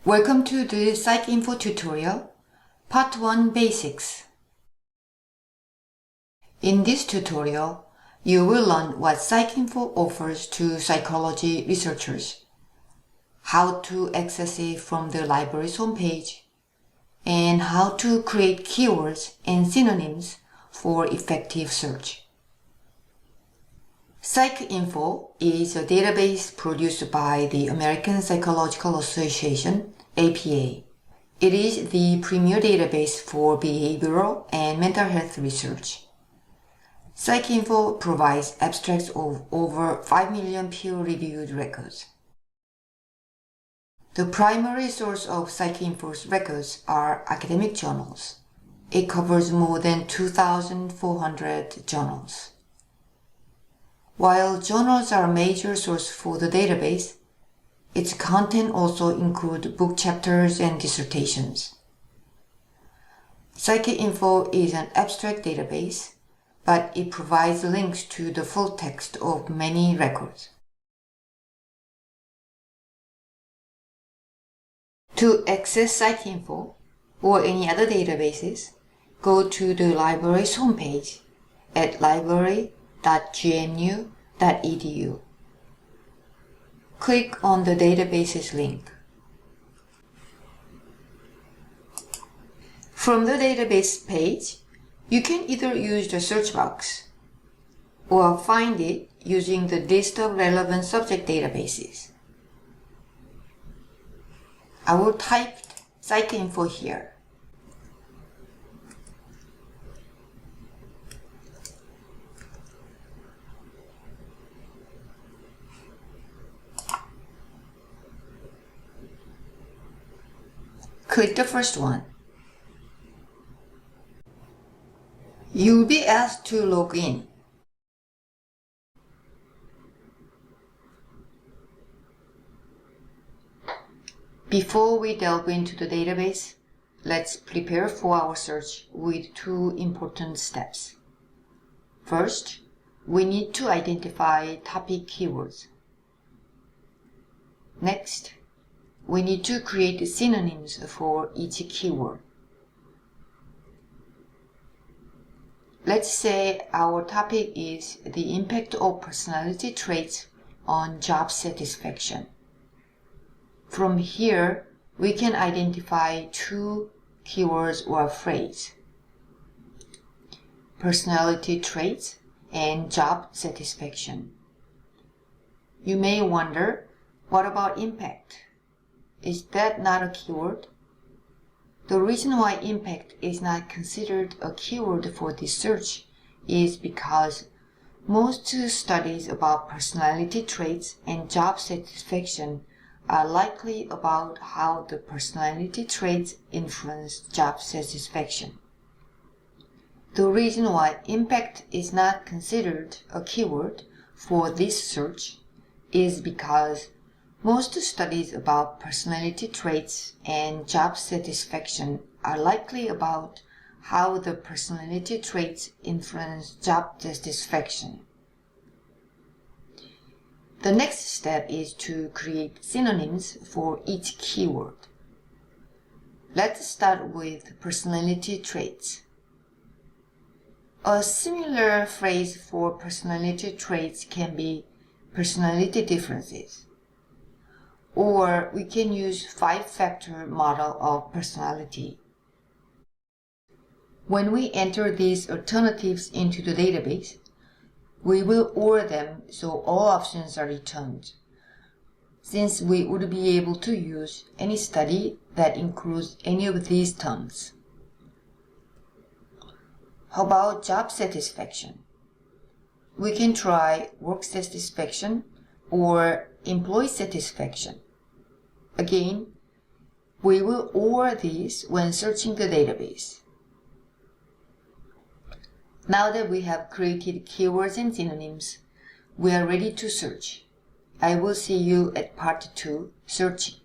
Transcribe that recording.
Welcome to the PsycInfo tutorial, Part 1 Basics. In this tutorial, you will learn what PsycInfo offers to psychology researchers, how to access it from the library's homepage, and how to create keywords and synonyms for effective search. PsycInfo is a database produced by the American Psychological Association, APA. It is the premier database for behavioral and mental health research. PsycInfo provides abstracts of over 5 million peer-reviewed records. The primary source of PsycInfo's records are academic journals. It covers more than 2,400 journals. While journals are a major source for the database, its content also includes book chapters and dissertations. PsycInfo is an abstract database, but it provides links to the full text of many records. To access PsycInfo or any other databases, go to the library's homepage at library.gnu.edu. Click on the databases link. From the database page, you can either use the search box or find it using the list of relevant subject databases. I will type PsycInfo here. Click the first one. You'll be asked to log in. Before we delve into the database, let's prepare for our search with two important steps. First, we need to identify topic keywords. Next, we need to create synonyms for each keyword. Let's say our topic is the impact of personality traits on job satisfaction. From here, we can identify two keywords or phrases: personality traits and job satisfaction. You may wonder, what about impact? Is that not a keyword? The reason why impact is not considered a keyword for this search is because most studies about personality traits and job satisfaction are likely about how the personality traits influence job satisfaction. The reason why impact is not considered a keyword for this search is because most studies about personality traits and job satisfaction are likely about how the personality traits influence job satisfaction. The next step is to create synonyms for each keyword. Let's start with personality traits. A similar phrase for personality traits can be personality differences. Or we can use 5-factor model of personality. When we enter these alternatives into the database, we will order them so all options are returned, since we would be able to use any study that includes any of these terms. How about job satisfaction? We can try work satisfaction or employee satisfaction. Again, we will order these when searching the database. Now that we have created keywords and synonyms, we are ready to search. I will see you at part 2, searching.